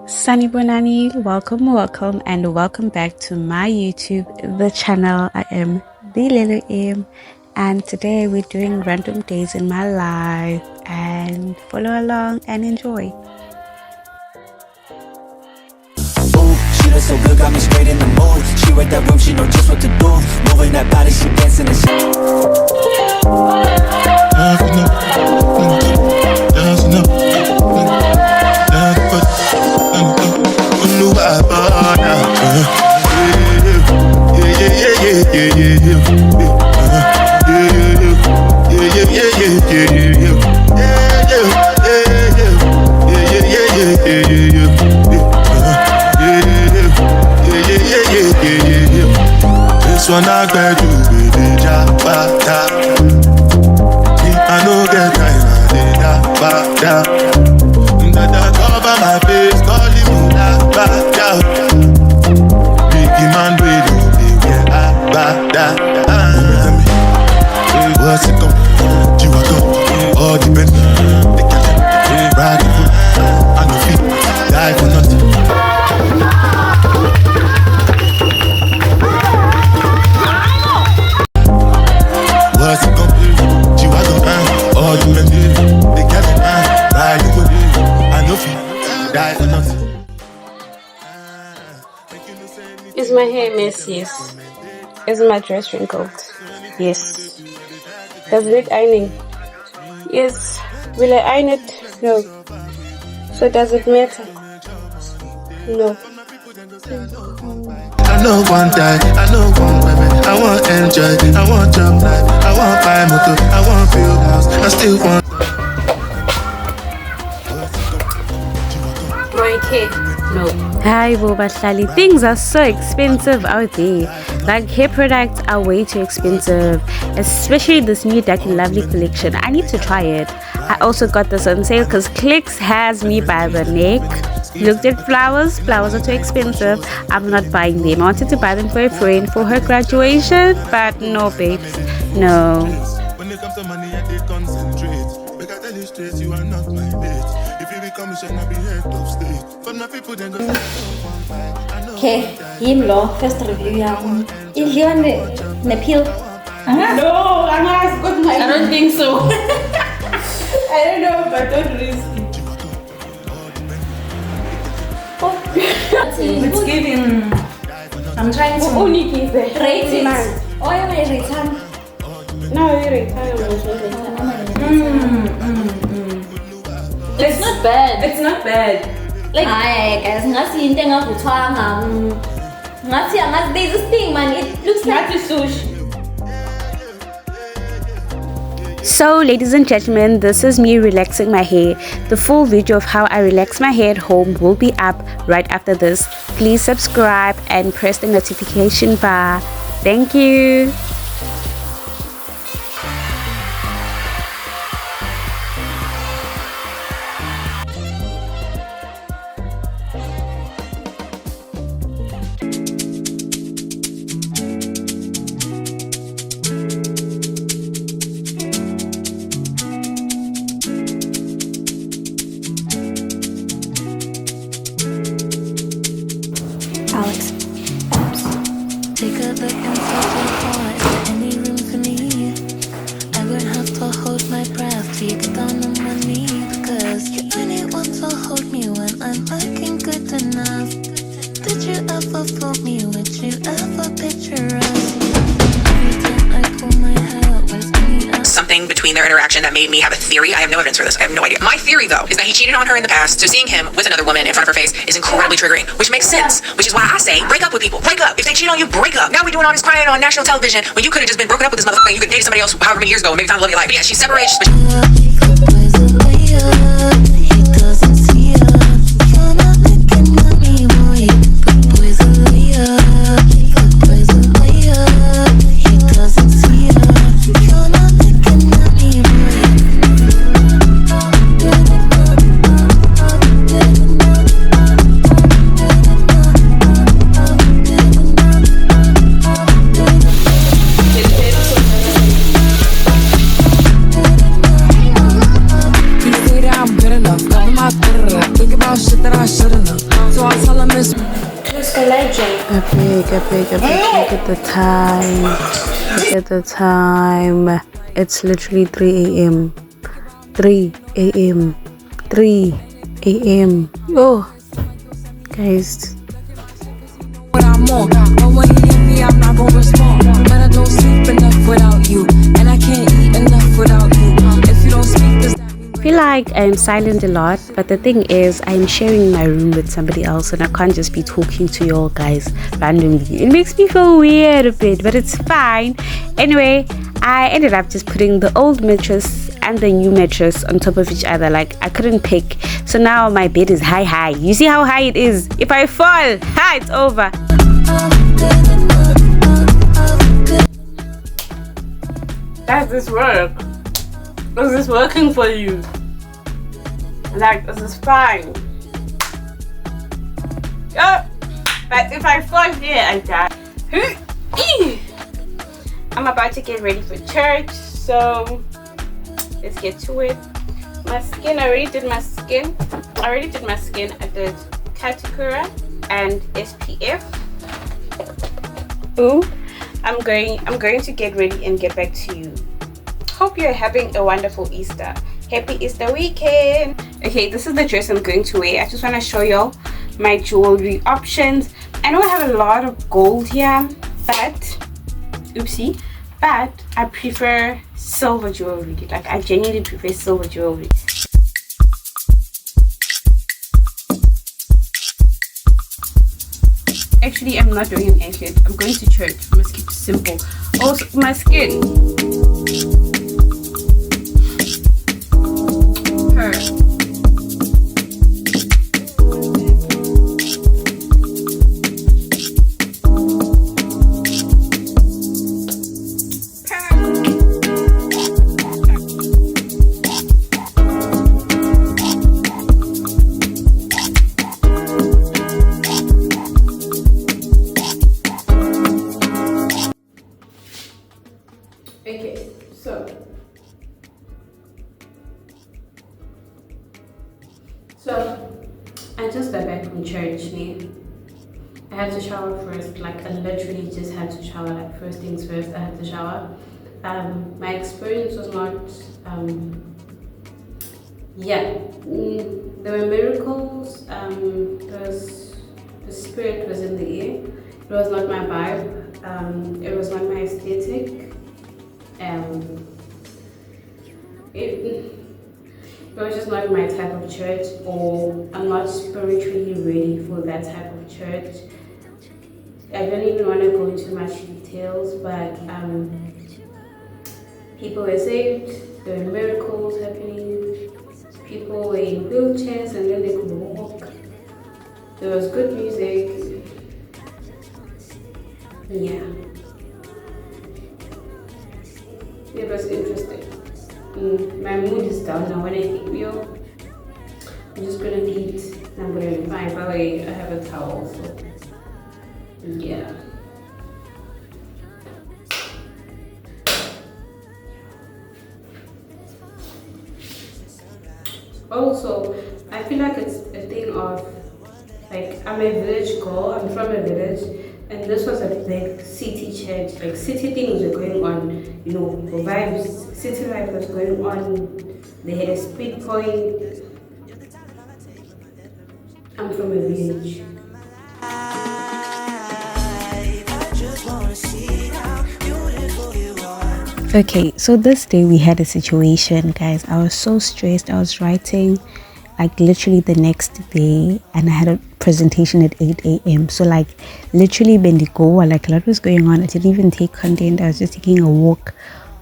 Sunny Bonani, welcome and welcome back to my YouTube, the channel. I am the Little M, and today we're doing random days in my life, and follow along and enjoy. She looks so good, got me straight in the mood. She read that room, she know just what to do. Moving that body, she dancing and This one I got you with the jabata. I know get time, I did that. That cover my face, calling me that. Biggie man, we don't be where I bada. What's it come? You are go, all depend. They can't ride it good. I know feet, die for nothing. Is my hair messy? Yes. Is my dress wrinkled? Yes. Does it need ironing? Yes. Will I iron it? No. So does it matter? No. I know one die, I know one women. I want enjoy, I want job life, I want buy motor, I want build house, I still want. My hair? No. Hi Bobahlali, things are so expensive out there. Like hair products are way too expensive, especially this new Dark and Lovely collection. I need to try it. I also got this on sale because Clicks has me by the neck. Looked at flowers are too expensive. I'm not buying them. I wanted to buy them for a friend for her graduation, but no babes, no. When it comes to money, I did concentrate. Because I tell you straight, you are not my mate. If you become a shall not be head of state. But my people then go. Okay, him law first review yang. Is you on the pill? No, Anna's got my. I don't think so. I don't know, but don't risk it. It's giving. I'm trying to rate it. Oh, yeah, my return. No, you return. It's not bad. It's not bad. Like, I guys, ngasi hindi nga kutwanga. Ngasi there's this thing, man. It looks like sushi. So ladies and gentlemen, this is me relaxing my hair. The full video of how I relax my hair at home will be up right after this. Please subscribe and press the notification bar. Thank you. Alex. Take a look inside your heart. Is there any room for me? I would have to hold my breath till you get down on my knees. Cause you only want to hold me when I'm looking good enough. Did you ever fool me? Would you ever picture us? Every time I pull my hair, where's me up? Something between their interaction that made me have a theory. I have no evidence for this. I have no idea. My theory, though, is that he cheated on her in the past. So seeing him with another woman in front of her face is incredibly triggering, which makes sense. Which is why I say, break up with people. Break up. If they cheat on you, break up. Now we're doing all this crying on national television when you could have just been broken up with this motherfucker. You could date somebody else however many years ago and maybe found the love of your life. But yeah, she's separated. Boys a liar, he doesn't see her. You're not looking at me, boy. But boys a liar, boys a liar, he doesn't see her. You're not looking at me, boy. I'm good enough. So I tell him it's Mr. Legend. Look at the time. Look at the time. It's literally 3 a.m. 3 a.m. 3 a.m. Oh, guys. what I'm on. But when he hit me, I'm not gonna respond. But I don't sleep enough without you. And I can't eat enough without you. If you don't speak this. I feel like I'm silent a lot, but the thing is I'm sharing my room with somebody else and I can't just be talking to y'all guys randomly. It makes me feel weird a bit, but it's fine. Anyway, I ended up just putting the old mattress and the new mattress on top of each other. Like, I couldn't pick, so now my bed is high. You see how high it is? If I fall, it's over. Does this work? Is this working for you? Like, this is fine. Oh, but if I fall here, I die. I'm about to get ready for church, so let's get to it. My skin, I already did my skin. I did Katakura and SPF. Ooh, I'm going to get ready and get back to you. Hope you're having a wonderful Easter. Happy Easter weekend. Okay, this is the dress I'm going to wear. I just want to show y'all my jewelry options. I know I have a lot of gold here, but I prefer silver jewelry. Like, I genuinely prefer silver jewelry. Actually, I'm not doing an anklet. I'm going to church. I must keep it simple. Also, my skin. Okay, so I just got back from church. I had to shower first. Like, I literally just had to shower. Like, first things first, I had to shower. My experience was not there were miracles. The spirit was in the air. It was not my vibe. It was not my aesthetic. It was just not my type of church, or I'm not spiritually ready for that type of church. I don't even want to go into much details, but people were saved, there were miracles happening, people were in wheelchairs and then they could walk, there was good music. It was interesting. My mood is down now. When I think, I'm just gonna eat and I'm gonna be fine. By the way, I have a towel, so yeah. Also, I feel like it's a thing of, like, I'm a village girl, I'm from a village, and this was a big city church. Like, city things were going on, vibes, city life was going on. They had a speed point. I'm from a village. Okay, so this day we had a situation, guys. I was so stressed. I was writing like literally the next day, and I had a presentation at 8 a.m. So like literally bendigo, like a lot was going on. I didn't even take content. I was just taking a walk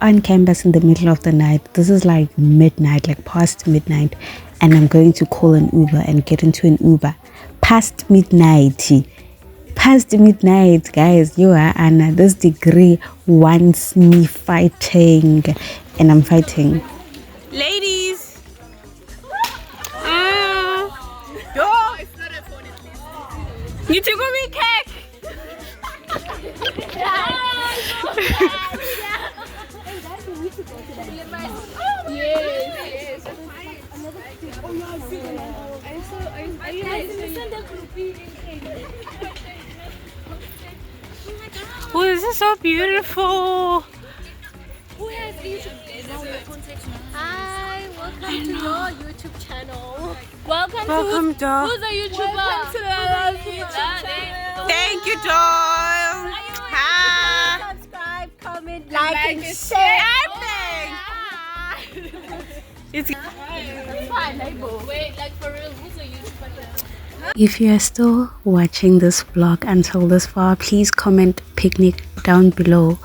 on campus in the middle of the night. This is like midnight, like past midnight, and I'm going to call an Uber and get into an Uber past midnight, guys. You are, and this degree wants me fighting, and I'm fighting. Ladies, you took me cake. Oh, this is so beautiful. Who has YouTube? Hi, welcome to your YouTube channel. Welcome, Doll. Who's a YouTuber? Welcome to the YouTube channel. Thank you, Doll. Hi. Subscribe, comment, like, and share. It's Fine, wait, like for real, who's a YouTuber? If you are still watching this vlog until this far, please comment picnic down below.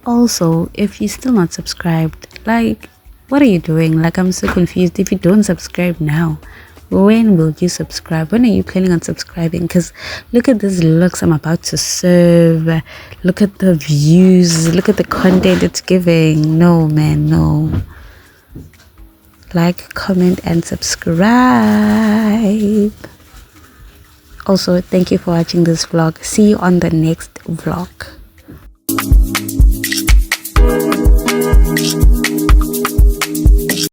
Also, if you're still not subscribed, like, what are you doing? Like, I'm so confused. If you don't subscribe now, when will you subscribe? When are you planning on subscribing? Because look at these looks I'm about to serve. Look at the views. Look at the content it's giving. No, man, no. Like, comment, and subscribe. Also, thank you for watching this vlog. See you on the next vlog.